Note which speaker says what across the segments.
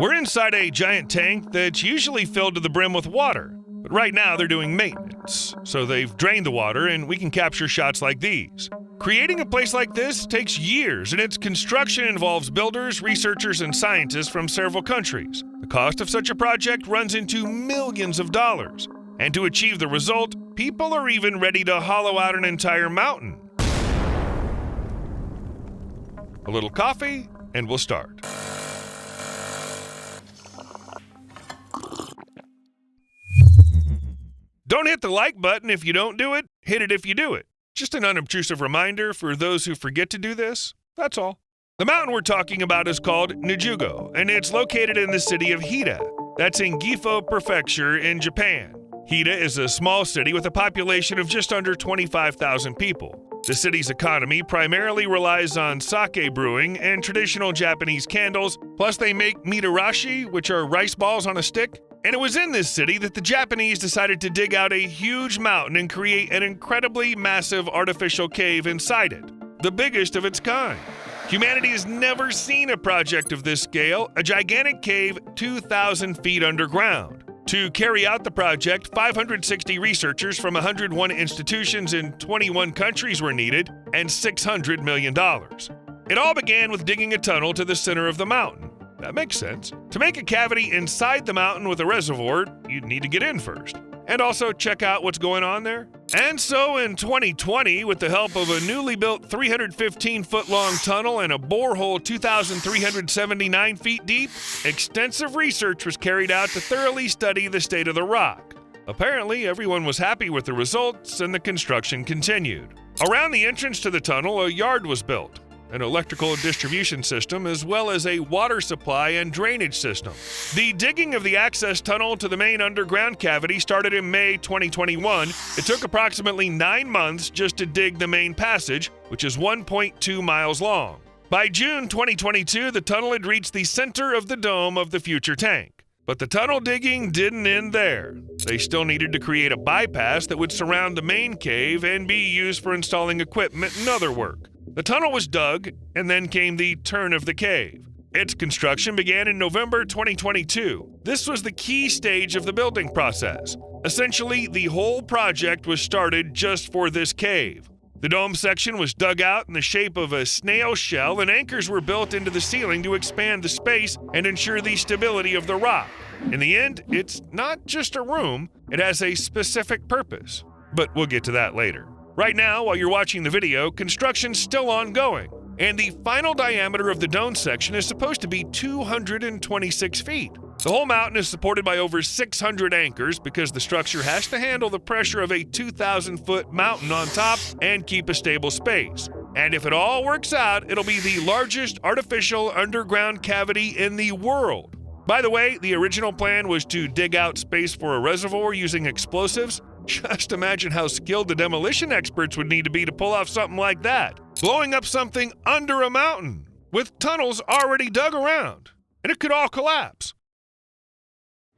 Speaker 1: We're inside a giant tank that's usually filled to the brim with water, but right now they're doing maintenance, so they've drained the water and we can capture shots like these. Creating a place like this takes years, and its construction involves builders, researchers, and scientists from several countries. The cost of such a project runs into millions of dollars, and to achieve the result, people are even ready to hollow out an entire mountain. A little coffee, and we'll start. Don't hit the like button if you don't do it, hit it if you do it. Just an unobtrusive reminder for those who forget to do this, that's all. The mountain we're talking about is called Nijugo, and it's located in the city of Hida. That's in Gifu Prefecture in Japan. Hida is a small city with a population of just under 25,000 people. The city's economy primarily relies on sake brewing and traditional Japanese candles, plus they make mitarashi, which are rice balls on a stick. And it was in this city that the Japanese decided to dig out a huge mountain and create an incredibly massive artificial cave inside it, the biggest of its kind. Humanity has never seen a project of this scale, a gigantic cave 2,000 feet underground. To carry out the project, 560 researchers from 101 institutions in 21 countries were needed, and $600 million. It all began with digging a tunnel to the center of the mountain. That makes sense. To make a cavity inside the mountain with a reservoir, you'd need to get in first. And also check out what's going on there. And so in 2020, with the help of a newly built 315-foot-long tunnel and a borehole 2,379 feet deep, extensive research was carried out to thoroughly study the state of the rock. Apparently, everyone was happy with the results, and the construction continued. Around the entrance to the tunnel, a yard was built, an electrical distribution system, as well as a water supply and drainage system. The digging of the access tunnel to the main underground cavity started in May 2021. It took approximately 9 months just to dig the main passage, which is 1.2 miles long. By June 2022, the tunnel had reached the center of the dome of the future tank. But the tunnel digging didn't end there. They still needed to create a bypass that would surround the main cave and be used for installing equipment and other work. The tunnel was dug, and then came the turn of the cave. Its construction began in November 2022. This was the key stage of the building process. Essentially, the whole project was started just for this cave. The dome section was dug out in the shape of a snail shell, and anchors were built into the ceiling to expand the space and ensure the stability of the rock. In the end, it's not just a room, it has a specific purpose. But we'll get to that later. Right now, while you're watching the video, construction's still ongoing, and the final diameter of the dome section is supposed to be 226 feet. The whole mountain is supported by over 600 anchors because the structure has to handle the pressure of a 2,000-foot mountain on top and keep a stable space. And if it all works out, it'll be the largest artificial underground cavity in the world. By the way, the original plan was to dig out space for a reservoir using explosives. Just imagine how skilled the demolition experts would need to be to pull off something like that. Blowing up something under a mountain with tunnels already dug around, and it could all collapse.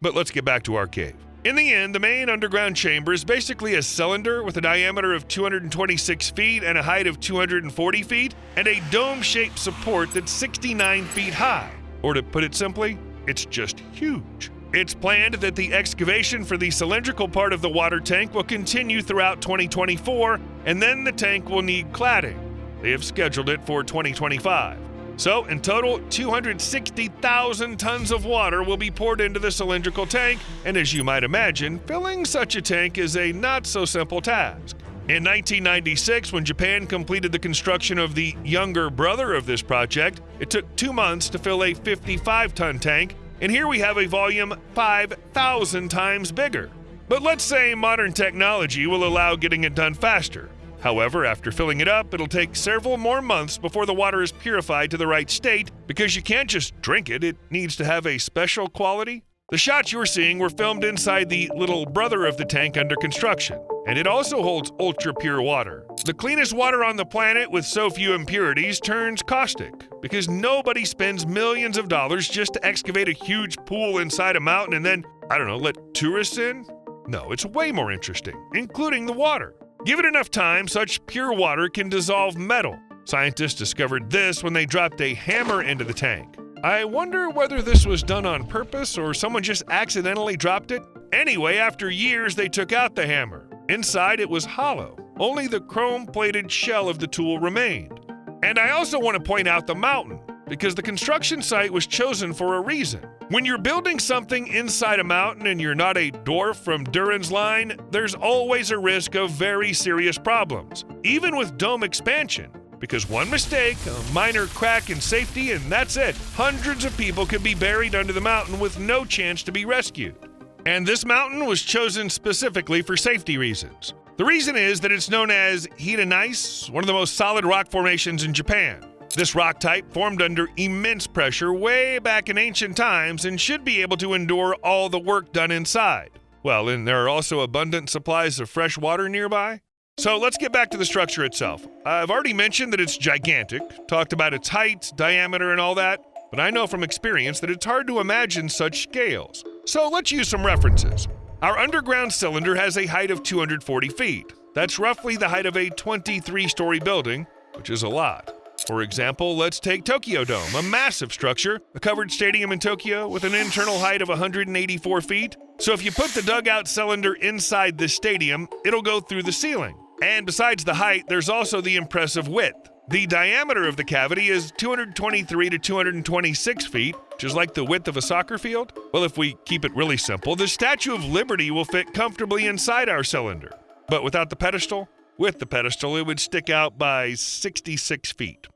Speaker 1: But let's get back to our cave. In the end, the main underground chamber is basically a cylinder with a diameter of 226 feet and a height of 240 feet, and a dome-shaped support that's 69 feet high. Or to put it simply, it's just huge. It's planned that the excavation for the cylindrical part of the water tank will continue throughout 2024, and then the tank will need cladding. They have scheduled it for 2025. So, in total, 260,000 tons of water will be poured into the cylindrical tank, and as you might imagine, filling such a tank is a not-so-simple task. In 1996, when Japan completed the construction of the younger brother of this project, it took 2 months to fill a 55-ton tank, and here we have a volume 5,000 times bigger. But let's say modern technology will allow getting it done faster. However, after filling it up, it'll take several more months before the water is purified to the right state, because you can't just drink it, it needs to have a special quality. The shots you're seeing were filmed inside the little brother of the tank under construction, and it also holds ultra-pure water. The cleanest water on the planet with so few impurities turns caustic, because nobody spends millions of dollars just to excavate a huge pool inside a mountain and then, let tourists in? No, it's way more interesting, including the water. Give it enough time, such pure water can dissolve metal. Scientists discovered this when they dropped a hammer into the tank. I wonder whether this was done on purpose or someone just accidentally dropped it. Anyway, after years, they took out the hammer. Inside, it was hollow. Only the chrome-plated shell of the tool remained. And I also want to point out the mountain, because the construction site was chosen for a reason. When you're building something inside a mountain and you're not a dwarf from Duran's line, there's always a risk of very serious problems, even with dome expansion. Because one mistake, a minor crack in safety, and that's it. Hundreds of people could be buried under the mountain with no chance to be rescued. And this mountain was chosen specifically for safety reasons. The reason is that it's known as Hida gneiss, one of the most solid rock formations in Japan. This rock type formed under immense pressure way back in ancient times and should be able to endure all the work done inside. Well, and there are also abundant supplies of fresh water nearby. So let's get back to the structure itself. I've already mentioned that it's gigantic, talked about its height, diameter, and all that, but I know from experience that it's hard to imagine such scales. So let's use some references. Our underground cylinder has a height of 240 feet. That's roughly the height of a 23-story building, which is a lot. For example, let's take Tokyo Dome, a massive structure, a covered stadium in Tokyo with an internal height of 184 feet. So if you put the dugout cylinder inside this stadium, it'll go through the ceiling. And besides the height, there's also the impressive width. The diameter of the cavity is 223 to 226 feet, which is like the width of a soccer field. Well, if we keep it really simple, the Statue of Liberty will fit comfortably inside our cylinder. But without the pedestal? With the pedestal, it would stick out by 66 feet.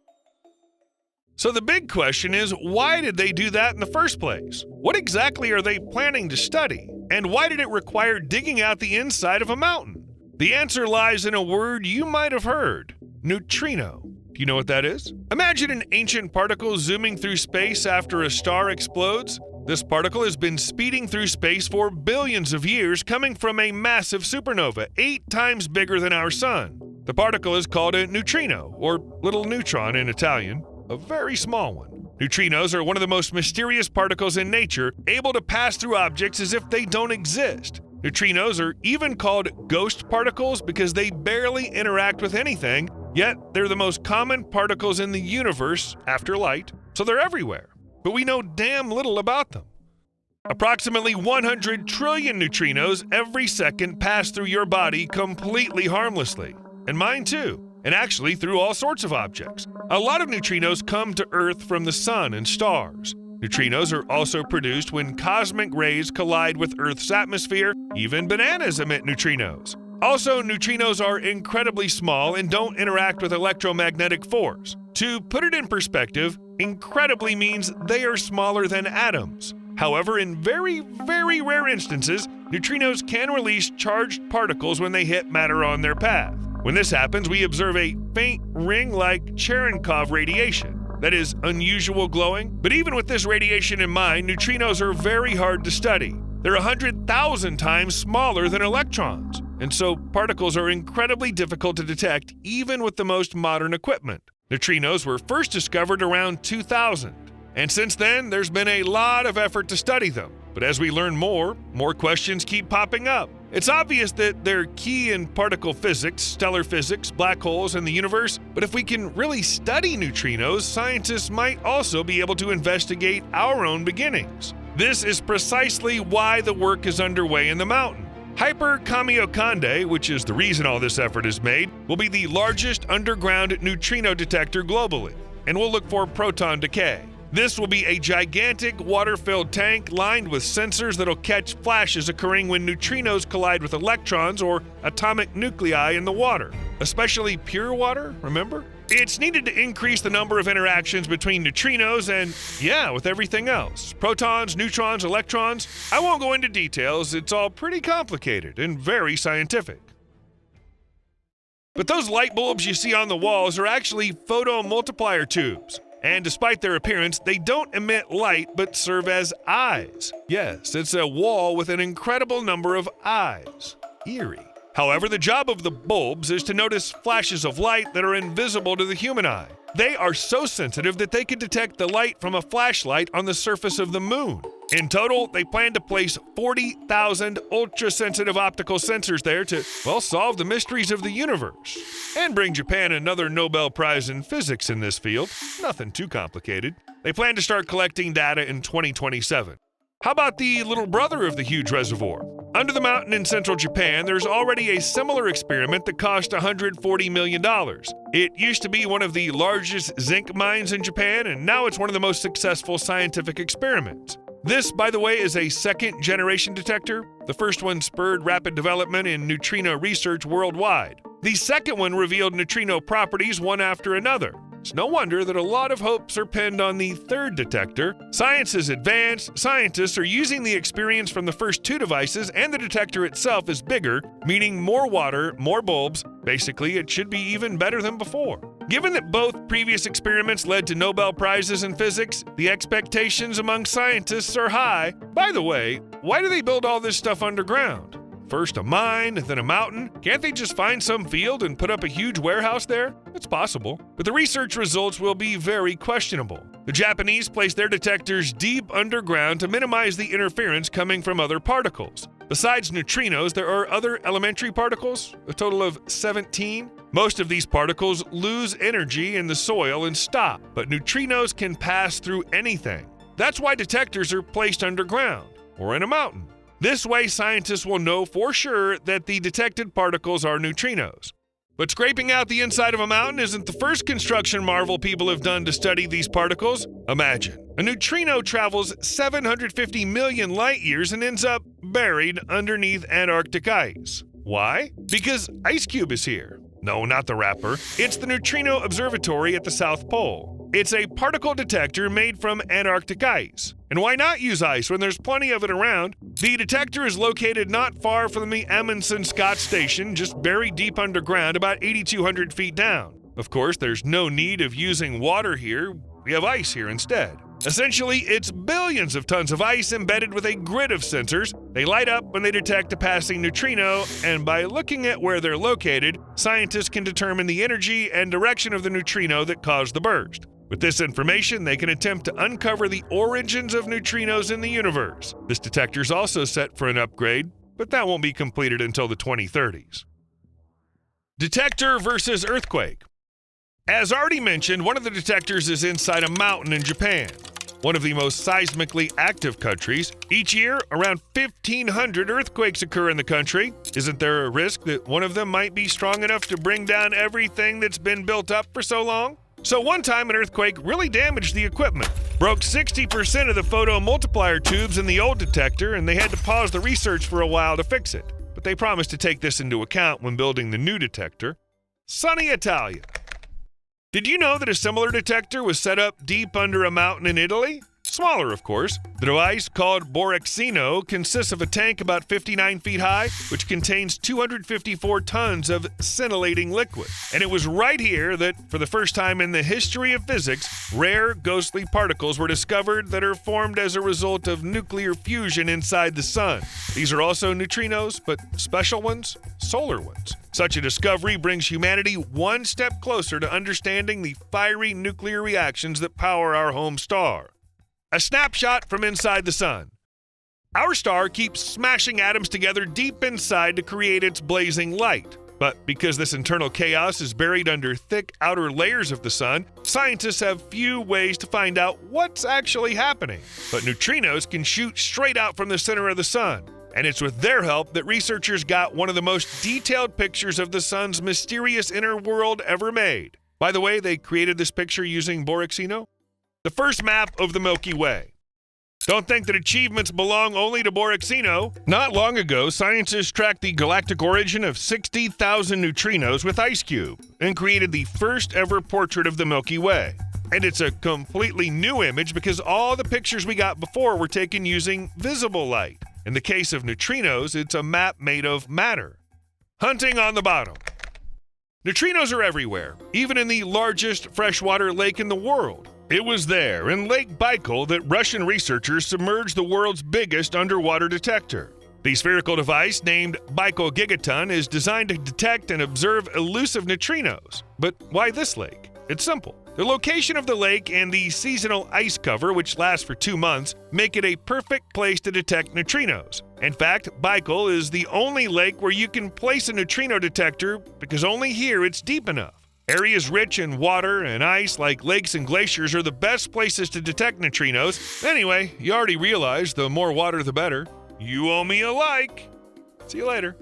Speaker 1: So the big question is, why did they do that in the first place? What exactly are they planning to study? And why did it require digging out the inside of a mountain? The answer lies in a word you might have heard: neutrino. Do you know what that is? Imagine an ancient particle zooming through space after a star explodes. This particle has been speeding through space for billions of years, coming from a massive supernova, 8 times bigger than our sun. The particle is called a neutrino, or little neutron in Italian, a very small one. Neutrinos are one of the most mysterious particles in nature, able to pass through objects as if they don't exist. Neutrinos are even called ghost particles because they barely interact with anything, yet they're the most common particles in the universe after light, so they're everywhere. But we know damn little about them. Approximately 100 trillion neutrinos every second pass through your body completely harmlessly. And mine too. And actually through all sorts of objects. A lot of neutrinos come to Earth from the sun and stars. Neutrinos are also produced when cosmic rays collide with Earth's atmosphere. Even bananas emit neutrinos. Also, neutrinos are incredibly small and don't interact with electromagnetic force. To put it in perspective, incredibly means they are smaller than atoms. However, in very, very rare instances, neutrinos can release charged particles when they hit matter on their path. When this happens, we observe a faint ring-like Cherenkov radiation. That is unusual glowing, but even with this radiation in mind, neutrinos are very hard to study. They're 100,000 times smaller than electrons, and so particles are incredibly difficult to detect even with the most modern equipment. Neutrinos were first discovered around 2000, and since then there's been a lot of effort to study them. But as we learn more questions keep popping up. It's obvious that they're key in particle physics, stellar physics, black holes, and the universe, but if we can really study neutrinos, scientists might also be able to investigate our own beginnings. This is precisely why the work is underway in the mountain. Hyper Kamiokande, which is the reason all this effort is made, will be the largest underground neutrino detector globally, and will look for proton decay. This will be a gigantic water-filled tank lined with sensors that'll catch flashes occurring when neutrinos collide with electrons or atomic nuclei in the water, especially pure water, remember? It's needed to increase the number of interactions between neutrinos and, with everything else. Protons, neutrons, electrons. I won't go into details, it's all pretty complicated and very scientific. But those light bulbs you see on the walls are actually photomultiplier tubes. And despite their appearance, they don't emit light but serve as eyes. Yes, it's a wall with an incredible number of eyes. Eerie. However, the job of the bulbs is to notice flashes of light that are invisible to the human eye. They are so sensitive that they can detect the light from a flashlight on the surface of the moon. In total, they plan to place 40,000 ultra-sensitive optical sensors there to, solve the mysteries of the universe. And bring Japan another Nobel Prize in physics in this field. Nothing too complicated. They plan to start collecting data in 2027. How about the little brother of the huge reservoir? Under the mountain in central Japan, there's already a similar experiment that cost $140 million. It used to be one of the largest zinc mines in Japan, and now it's one of the most successful scientific experiments. This, by the way, is a second-generation detector. The first one spurred rapid development in neutrino research worldwide. The second one revealed neutrino properties one after another. It's no wonder that a lot of hopes are pinned on the third detector. Science is advanced, scientists are using the experience from the first two devices, and the detector itself is bigger, meaning more water, more bulbs. Basically, it should be even better than before. Given that both previous experiments led to Nobel Prizes in physics, the expectations among scientists are high. By the way, why do they build all this stuff underground? First a mine, then a mountain. Can't they just find some field and put up a huge warehouse there? It's possible, but the research results will be very questionable. The Japanese place their detectors deep underground to minimize the interference coming from other particles. Besides neutrinos, there are other elementary particles, a total of 17. Most of these particles lose energy in the soil and stop, but neutrinos can pass through anything. That's why detectors are placed underground or in a mountain. This way, scientists will know for sure that the detected particles are neutrinos. But scraping out the inside of a mountain isn't the first construction marvel people have done to study these particles. Imagine, a neutrino travels 750 million light years and ends up buried underneath Antarctic ice. Why? Because Ice Cube is here. No, not the rapper. It's the Neutrino Observatory at the South Pole. It's a particle detector made from Antarctic ice. And why not use ice when there's plenty of it around? The detector is located not far from the Amundsen Scott Station, just buried deep underground, about 8,200 feet down. Of course, there's no need of using water here. We have ice here instead. Essentially, it's billions of tons of ice embedded with a grid of sensors. They light up when they detect a passing neutrino, and by looking at where they're located, scientists can determine the energy and direction of the neutrino that caused the burst. With this information, they can attempt to uncover the origins of neutrinos in the universe. This detector is also set for an upgrade, but that won't be completed until the 2030s. Detector versus earthquake. As already mentioned, one of the detectors is inside a mountain in Japan, one of the most seismically active countries. Each year, around 1,500 earthquakes occur in the country. Isn't there a risk that one of them might be strong enough to bring down everything that's been built up for so long? So one time an earthquake really damaged the equipment, broke 60% of the photomultiplier tubes in the old detector, and they had to pause the research for a while to fix it. But they promised to take this into account when building the new detector. Sunny Italia. Did you know that a similar detector was set up deep under a mountain in Italy? Smaller, of course. The device, called Borexino, consists of a tank about 59 feet high, which contains 254 tons of scintillating liquid. And it was right here that, for the first time in the history of physics, rare, ghostly particles were discovered that are formed as a result of nuclear fusion inside the sun. These are also neutrinos, but special ones, solar ones. Such a discovery brings humanity one step closer to understanding the fiery nuclear reactions that power our home star. A snapshot from inside the sun. Our star keeps smashing atoms together deep inside to create its blazing light. But because this internal chaos is buried under thick outer layers of the sun, scientists have few ways to find out what's actually happening. But neutrinos can shoot straight out from the center of the sun. And it's with their help that researchers got one of the most detailed pictures of the sun's mysterious inner world ever made. By the way, they created this picture using Borexino. The first map of the Milky Way. Don't think that achievements belong only to Borexino. Not long ago, scientists tracked the galactic origin of 60,000 neutrinos with Ice Cube and created the first ever portrait of the Milky Way. And it's a completely new image because all the pictures we got before were taken using visible light. In the case of neutrinos, it's a map made of matter. Hunting on the bottom. Neutrinos are everywhere, even in the largest freshwater lake in the world. It was there, in Lake Baikal, that Russian researchers submerged the world's biggest underwater detector. The spherical device, named Baikal Gigaton, is designed to detect and observe elusive neutrinos. But why this lake? It's simple. The location of the lake and the seasonal ice cover, which lasts for 2 months, make it a perfect place to detect neutrinos. In fact, Baikal is the only lake where you can place a neutrino detector because only here it's deep enough. Areas rich in water and ice like lakes and glaciers are the best places to detect neutrinos. Anyway, you already realized the more water the better. You owe me a like. See you later.